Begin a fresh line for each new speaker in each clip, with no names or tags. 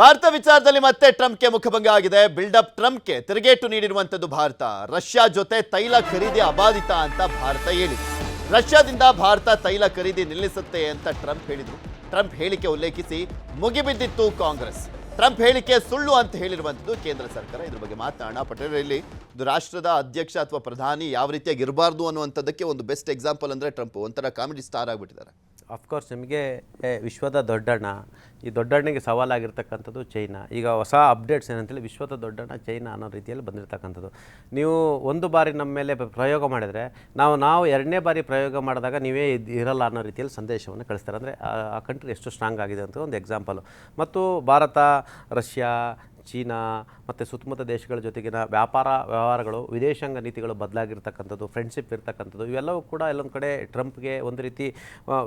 ಭಾರತ ವಿಚಾರದಲ್ಲಿ ಮತ್ತೆ ಟ್ರಂಪ್ಗೆ ಮುಖಭಂಗ ಆಗಿದೆ. ಬಿಲ್ಡಪ್ ಟ್ರಂಪ್ಗೆ ತಿರುಗೇಟು ನೀಡಿರುವಂತದ್ದು ಭಾರತ. ರಷ್ಯಾ ಜೊತೆ ತೈಲ ಖರೀದಿ ಅಬಾಧಿತ ಅಂತ ಭಾರತ ಹೇಳಿದೆ. ರಷ್ಯಾದಿಂದ ಭಾರತ ತೈಲ ಖರೀದಿ ನಿಲ್ಲಿಸುತ್ತೆ ಅಂತ ಟ್ರಂಪ್ ಹೇಳಿದ್ರು. ಟ್ರಂಪ್ ಹೇಳಿಕೆ ಉಲ್ಲೇಖಿಸಿ ಮುಗಿಬಿದ್ದಿತ್ತು ಕಾಂಗ್ರೆಸ್. ಟ್ರಂಪ್ ಹೇಳಿಕೆ ಸುಳ್ಳು ಅಂತ ಹೇಳಿರುವಂತದ್ದು ಕೇಂದ್ರ ಸರ್ಕಾರ. ಇದ್ರ ಬಗ್ಗೆ ಮಾತನಾಡೋಣ. ಪಟೇಲ್, ಇಲ್ಲಿ ಇದು ರಾಷ್ಟ್ರದ ಅಧ್ಯಕ್ಷ ಅಥವಾ ಪ್ರಧಾನಿ ಯಾವ ರೀತಿಯಾಗಿ ಇರಬಾರ್ದು ಅನ್ನುವಂಥದ್ದಕ್ಕೆ ಒಂದು ಬೆಸ್ಟ್ ಎಕ್ಸಾಂಪಲ್ ಅಂದರೆ ಟ್ರಂಪ್ ಒಂಥರ ಕಾಮಿಡಿ ಸ್ಟಾರ್ ಆಗಿಬಿಟ್ಟಿದ್ದಾರೆ.
ಅಫ್ಕೋರ್ಸ್ ನಿಮಗೆ ವಿಶ್ವದ ದೊಡ್ಡಣ್ಣ, ಈ ದೊಡ್ಡಣ್ಣಗೆ ಸವಾಲಾಗಿರ್ತಕ್ಕಂಥದ್ದು ಚೈನಾ. ಈಗ ಹೊಸ ಅಪ್ಡೇಟ್ಸ್ ಏನಂತೇಳಿ ವಿಶ್ವದ ದೊಡ್ಡಣ್ಣ ಚೈನಾ ಅನ್ನೋ ರೀತಿಯಲ್ಲಿ ಬಂದಿರತಕ್ಕಂಥದ್ದು. ನೀವು ಒಂದು ಬಾರಿ ನಮ್ಮ ಮೇಲೆ ಪ್ರಯೋಗ ಮಾಡಿದರೆ ನಾವು ಎರಡನೇ ಬಾರಿ ಪ್ರಯೋಗ ಮಾಡಿದಾಗ ನೀವೇ ಇರಲ್ಲ ಅನ್ನೋ ರೀತಿಯಲ್ಲಿ ಸಂದೇಶವನ್ನು ಕಳಿಸ್ತಾರೆ. ಅಂದರೆ ಆ ಕಂಟ್ರಿ ಎಷ್ಟು ಸ್ಟ್ರಾಂಗ್ ಆಗಿದೆ ಅಂತ ಒಂದು ಎಕ್ಸಾಂಪಲು. ಮತ್ತು ಭಾರತ, ರಷ್ಯಾ, ಚೀನಾ ಮತ್ತು ಸುತ್ತಮುತ್ತ ದೇಶಗಳ ಜೊತೆಗಿನ ವ್ಯವಹಾರಗಳು, ವಿದೇಶಾಂಗ ನೀತಿಗಳು ಬದಲಾಗಿರ್ತಕ್ಕಂಥದ್ದು, ಫ್ರೆಂಡ್ಶಿಪ್ ಇರ್ತಕ್ಕಂಥದ್ದು, ಇವೆಲ್ಲವೂ ಕೂಡ ಎಲ್ಲೊಂದು ಕಡೆ ಟ್ರಂಪ್ಗೆ ಒಂದು ರೀತಿ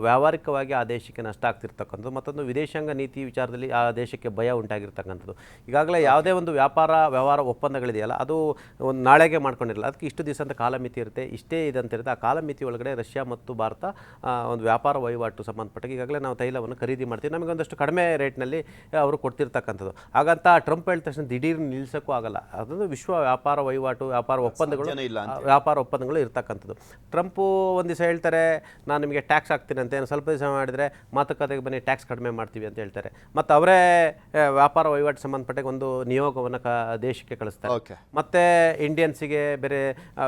ವ್ಯಾವಹಾರಿಕವಾಗಿ ಆ ದೇಶಕ್ಕೆ ನಷ್ಟ ಆಗ್ತಿರ್ತಕ್ಕಂಥದ್ದು. ಮತ್ತೊಂದು ವಿದೇಶಾಂಗ ನೀತಿ ವಿಚಾರದಲ್ಲಿ ಆ ದೇಶಕ್ಕೆ ಭಯ ಉಂಟಾಗಿರ್ತಕ್ಕಂಥದ್ದು. ಈಗಾಗಲೇ ಯಾವುದೇ ಒಂದು ವ್ಯವಹಾರ ಒಪ್ಪಂದಗಳಿದೆಯಲ್ಲ, ಅದು ಒಂದು ನಾಳೆಗೆ ಮಾಡ್ಕೊಂಡಿರಲ್ಲ, ಅದಕ್ಕೆ ಇಷ್ಟು ದಿವಸ ಅಂತ ಕಾಲಮಿತಿ ಇರುತ್ತೆ, ಇಷ್ಟೇ ಇದೆ ಅಂತ ಇರುತ್ತೆ. ಆ ಕಾಲಮಿತಿ ಒಳಗಡೆ ರಷ್ಯಾ ಮತ್ತು ಭಾರತ ಒಂದು ವ್ಯಾಪಾರ ವಹಿವಾಟು ಸಂಬಂಧಪಟ್ಟ ಈಗಾಗಲೇ ನಾವು ತೈಲವನ್ನು ಖರೀದಿ ಮಾಡ್ತೀವಿ, ನಮಗೆ ಒಂದಷ್ಟು ಕಡಿಮೆ ರೇಟ್ನಲ್ಲಿ ಅವರು ಕೊಡ್ತಿರ್ತಕ್ಕಂಥದ್ದು. ಹಾಗಂತ ಟ್ರಂಪ್ ಹೇಳಿದ ತಕ್ಷಣ ದಿಢೀರ್ ನಿಲ್ಲಿಸೋಕ್ಕೂ ಆಗಲ್ಲ. ಅದೊಂದು ವಿಶ್ವ ವ್ಯಾಪಾರ ವಹಿವಾಟು, ವ್ಯಾಪಾರ ಒಪ್ಪಂದಗಳು ಇರ್ತಕ್ಕಂಥದ್ದು. ಟ್ರಂಪು ಒಂದು ದಿವಸ ಹೇಳ್ತಾರೆ ನಾನು ನಿಮಗೆ ಟ್ಯಾಕ್ಸ್ ಹಾಕ್ತೀನಿ ಅಂತ, ಸ್ವಲ್ಪ ದಿವಸ ಮಾಡಿದರೆ ಮಾತುಕತೆಗೆ ಬನ್ನಿ ಟ್ಯಾಕ್ಸ್ ಕಡಿಮೆ ಮಾಡ್ತೀವಿ ಅಂತ ಹೇಳ್ತಾರೆ. ಮತ್ತು ಅವರೇ ವ್ಯಾಪಾರ ವಹಿವಾಟು ಸಂಬಂಧಪಟ್ಟ ಒಂದು ನಿಯೋಗವನ್ನು ದೇಶಕ್ಕೆ ಕಳಿಸ್ತಾರೆ. ಮತ್ತು ಇಂಡಿಯನ್ಸಿಗೆ ಬೇರೆ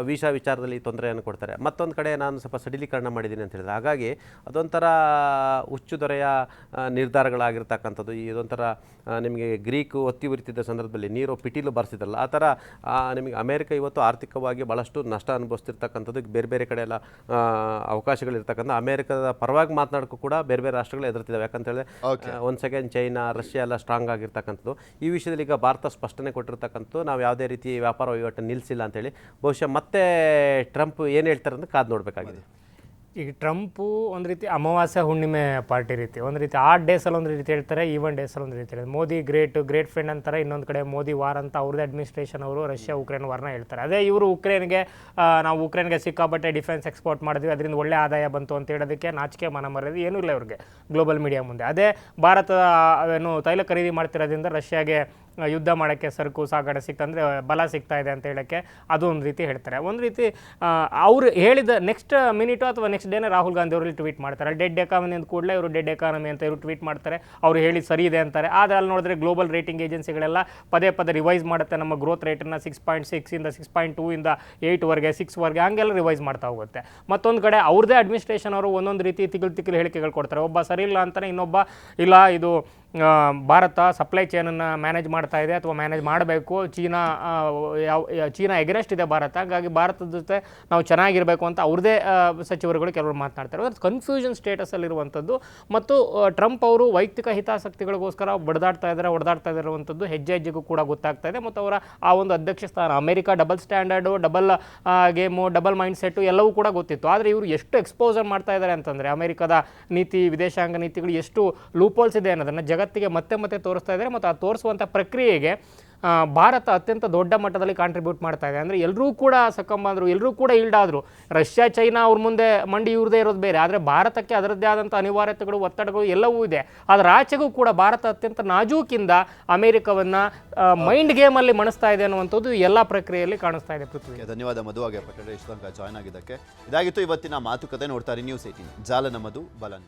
ವೀಸಾ ವಿಚಾರದಲ್ಲಿ ತೊಂದರೆಯನ್ನು ಕೊಡ್ತಾರೆ. ಮತ್ತೊಂದು ಕಡೆ ನಾನು ಸ್ವಲ್ಪ ಸಡಿಲೀಕರಣ ಮಾಡಿದ್ದೀನಿ ಅಂತ ಹೇಳಿದ್ರೆ, ಹಾಗಾಗಿ ಅದೊಂಥರ ಹುಚ್ಚು ದೊರೆಯ ನಿರ್ಧಾರಗಳಾಗಿರ್ತಕ್ಕಂಥದ್ದು. ಇದೊಂಥರ ನಿಮಗೆ ಗ್ರೀಕು ಒತ್ತಿ ಉರಿತಿದ್ದ ಸಂದರ್ಭದಲ್ಲಿ ನೀರು ಪಿಟೀಲು ಬರ್ಸಿದ್ರಲ್ಲ, ಆ ಥರ ನಿಮಗೆ ಅಮೇರಿಕ ಇವತ್ತು ಆರ್ಥಿಕವಾಗಿ ಭಾಳಷ್ಟು ನಷ್ಟ ಅನುಭವಿಸ್ತಿರ್ತಕ್ಕಂಥದ್ದು. ಬೇರೆ ಬೇರೆ ಕಡೆ ಎಲ್ಲ ಅವಕಾಶಗಳಿರ್ತಕ್ಕಂಥ ಅಮೇರಿಕದ ಪರವಾಗಿ ಮಾತನಾಡೋಕ್ಕೂ ಕೂಡ ಬೇರೆ ಬೇರೆ ರಾಷ್ಟ್ರಗಳು ಎದುರ್ತಿದ್ದಾವೆ. ಯಾಕಂತೇಳಿದ್ರೆ ಒಂದು ಸೆಕೆಂಡ್ ಚೈನಾ, ರಷ್ಯಾ ಎಲ್ಲ ಸ್ಟ್ರಾಂಗ್ ಆಗಿರ್ತಕ್ಕಂಥದ್ದು. ಈ ವಿಷಯದಲ್ಲಿ ಈಗ ಭಾರತ ಸ್ಪಷ್ಟನೆ ಕೊಟ್ಟಿರ್ತಕ್ಕಂಥದ್ದು, ನಾವು ಯಾವುದೇ ರೀತಿ ವ್ಯಾಪಾರ ವಹಿವಾಟು ನಿಲ್ಲಿಸಿಲ್ಲ ಅಂತೇಳಿ. ಬಹುಶಃ ಮತ್ತೆ ಟ್ರಂಪ್ ಏನು ಹೇಳ್ತಾರೆ ಅಂತ ಕಾದು ನೋಡಬೇಕಾಗಿದೆ.
ಈಗ ಟ್ರಂಪು ಒಂದು ರೀತಿ ಅಮಾವಾಸ್ಯ ಹುಣ್ಣಿಮೆ ಪಾರ್ಟಿ ರೀತಿ, ಒಂದು ರೀತಿ ಆಡ್ ಡೇಸಲ್ಲಿ ಒಂದು ರೀತಿ ಹೇಳ್ತಾರೆ, ಈವನ್ ಡೇಸಲ್ಲಿ ಒಂದು ರೀತಿ ಹೇಳ್ತಾರೆ. ಮೋದಿ ಗ್ರೇಟ್ ಫ್ರೆಂಡ್ ಅಂತಾರೆ, ಇನ್ನೊಂದು ಕಡೆ ಮೋದಿ ವಾರ್ ಅಂತ ಅವ್ರದ್ದೇ ಅಡ್ಮಿನಿಸ್ಟ್ರೇಷನ್ ಅವರು ರಷ್ಯಾ ಉಕ್ರೇನ್ ವಾರ್ನ ಹೇಳ್ತಾರೆ. ಅದೇ ಇವರು ನಾವು ಉಕ್ರೇನ್ಗೆ ಸಿಕ್ಕಾಪಟ್ಟೆ ಡಿಫೆನ್ಸ್ ಎಕ್ಸ್ಪೋರ್ಟ್ ಮಾಡಿದ್ವಿ, ಅದರಿಂದ ಒಳ್ಳೆ ಆದಾಯ ಬಂತು ಅಂತ ಹೇಳೋದಕ್ಕೆ ನಾಚಿಕೆ ಮನ ಮರ್ಯಾದೆ ಏನೂ ಇಲ್ಲ ಇವ್ರಿಗೆ ಗ್ಲೋಬಲ್ ಮೀಡಿಯಾ ಮುಂದೆ. ಅದೇ ಭಾರತ ಏನು ತೈಲ ಖರೀದಿ ಮಾಡ್ತಿರೋದ್ರಿಂದ ರಷ್ಯಾಗೆ ಯುದ್ಧ ಮಾಡೋಕ್ಕೆ ಸರಕು ಸಾಗಣೆ ಸಿಕ್ತಂದರೆ ಬಲ ಸಿಗ್ತಾ ಇದೆ ಅಂತ ಹೇಳೋಕ್ಕೆ ಅದು ಒಂದು ರೀತಿ ಹೇಳ್ತಾರೆ. ಒಂದು ರೀತಿ ಅವರು ಹೇಳಿದ ನೆಕ್ಸ್ಟ್ ಮಿನಿಟು ಅಥವಾ ನೆಕ್ಸ್ಟ್ ಡೇನೇ ರಾಹುಲ್ ಗಾಂಧಿ ಅವರಲ್ಲಿ ಟ್ವೀಟ್ ಮಾಡ್ತಾರೆ. ಡೆಡ್ ಎಕಾನಮಿ ಅಂದ ಕೂಡಲೇ ಇವರು ಡೆಡ್ ಎಕಾನಮಿ ಅಂತ ಇವರು ಟ್ವೀಟ್ ಮಾಡ್ತಾರೆ. ಅವರು ಹೇಳಿ ಸರಿ ಇದೆ ಅಂತಾರೆ. ಆದರೆ ಅಲ್ಲಿ ನೋಡಿದ್ರೆ ಗ್ಲೋಬಲ್ ರೇಟಿಂಗ್ ಏಜೆನ್ಸಿಗಳೆಲ್ಲ ಪದೇ ರಿವೈಸ್ ಮಾಡುತ್ತೆ. ನಮ್ಮ ಗ್ರೋತ್ ರೇಟನ್ನು 6.6 6.2 8ವರೆಗೆ 6ವರೆಗೆ ಹಂಗೆಲ್ಲ ರಿವೈಸ್ ಮಾಡ್ತಾ ಹೋಗುತ್ತೆ. ಮತ್ತೊಂದು ಕಡೆ ಅವ್ರದ್ದೇ ಅಡ್ಮಿನಿಸ್ಟ್ರೇಷನ್ ಅವರು ಒಂದೊಂದು ರೀತಿ ತಿಗಳು ಹೇಳಿಕೆಗಳು ಕೊಡ್ತಾರೆ. ಒಬ್ಬ ಸರಿ ಇಲ್ಲ ಅಂತಾನೆ, ಇನ್ನೊಬ್ಬ ಇಲ್ಲ ಇದು ಭಾರತ ಸಪ್ಲೈ ಚೈನನ್ನು ಮ್ಯಾನೇಜ್ ಮಾಡ್ತಾ ಇದೆ ಅಥವಾ ಮ್ಯಾನೇಜ್ ಮಾಡಬೇಕು, ಚೀನಾ ಎಗರೆಸ್ಟ್ ಇದೆ ಭಾರತ, ಹಾಗಾಗಿ ಭಾರತದ ಜೊತೆ ನಾವು ಚೆನ್ನಾಗಿರಬೇಕು ಅಂತ ಅವ್ರದ್ದೇ ಸಚಿವರುಗಳು ಕೆಲವರು ಮಾತನಾಡ್ತಾರೆ. ಕನ್ಫ್ಯೂಷನ್ ಸ್ಟೇಟಸಲ್ಲಿರುವಂಥದ್ದು. ಮತ್ತು ಟ್ರಂಪ್ ಅವರು ವೈಯಕ್ತಿಕ ಹಿತಾಸಕ್ತಿಗಳಿಗೋಸ್ಕರ ಹೊಡೆದಾಡ್ತಾ ಇರುವಂಥದ್ದು ಹೆಜ್ಜೆಗೂ ಕೂಡ ಗೊತ್ತಾಗ್ತಾ ಇದೆ. ಮತ್ತು ಅವರ ಆ ಒಂದು ಅಧ್ಯಕ್ಷ ಸ್ಥಾನ, America double standard, double game, double mind set ಎಲ್ಲವೂ ಕೂಡ ಗೊತ್ತಿತ್ತು. ಆದರೆ ಇವರು ಎಷ್ಟು ಎಕ್ಸ್ಪೋಸರ್ ಮಾಡ್ತಾ ಇದ್ದಾರೆ ಅಂತಂದರೆ, ಅಮೆರಿಕದ ನೀತಿ, ವಿದೇಶಾಂಗ ನೀತಿಗಳು ಎಷ್ಟು ಲೂಪೋಲ್ಸ್ ಇದೆ ಅನ್ನೋದನ್ನು ಜಗತ್ತಿಗೆ ಮತ್ತೆ ತೋರಿಸ್ತಾ ಇದ್ದಾರೆ. ಮತ್ತು ಆ ತೋರಿಸುವಂಥ ಪ್ರಕ್ರಿಯೆಗೆ ಭಾರತ ಅತ್ಯಂತ ದೊಡ್ಡ ಮಟ್ಟದಲ್ಲಿ ಕಾಂಟ್ರಿಬ್ಯೂಟ್ ಮಾಡ್ತಾ ಇದೆ. ಅಂದರೆ ಎಲ್ಲರೂ ಕೂಡ ಸಕ್ಕಂಬಂದರು, ಎಲ್ಲರೂ ಕೂಡ ಈಲ್ಡಾದರು. ರಷ್ಯಾ, ಚೈನಾ ಅವ್ರ ಮುಂದೆ ಮಂಡಿ ಇವ್ರದೇ ಇರೋದು ಬೇರೆ, ಆದರೆ ಭಾರತಕ್ಕೆ ಅದರದ್ದೇ ಆದಂಥ ಅನಿವಾರ್ಯತೆಗಳು, ಒತ್ತಡಗಳು ಎಲ್ಲವೂ ಇದೆ. ಅದರ ಆಚೆಗೂ ಕೂಡ ಭಾರತ ಅತ್ಯಂತ ನಾಜೂಕಿಂದ ಅಮೆರಿಕವನ್ನು ಮೈಂಡ್ ಗೇಮಲ್ಲಿ ಮಣಿಸ್ತಾ ಇದೆ ಅನ್ನುವಂಥದ್ದು ಎಲ್ಲ ಪ್ರಕ್ರಿಯೆಯಲ್ಲಿ ಕಾಣಿಸ್ತಾ ಇದೆ. ಪೃಥ್ವಿ,
ಧನ್ಯವಾದ ಮಧು. ಹಾಗೆ ಪಟೇಲ್ ಇಷ್ಟು ತನಕ ಜಾಯ್ನ್ ಆಗಿದ್ದಕ್ಕೆ. ಇದಾಗಿತ್ತು ಇವತ್ತಿನ ಮಾತುಕತೆ. ನೋಡ್ತಾರೆ ನ್ಯೂಸ್ 18 ಜಾಲ ನಮ್ಮದು ಬಲ.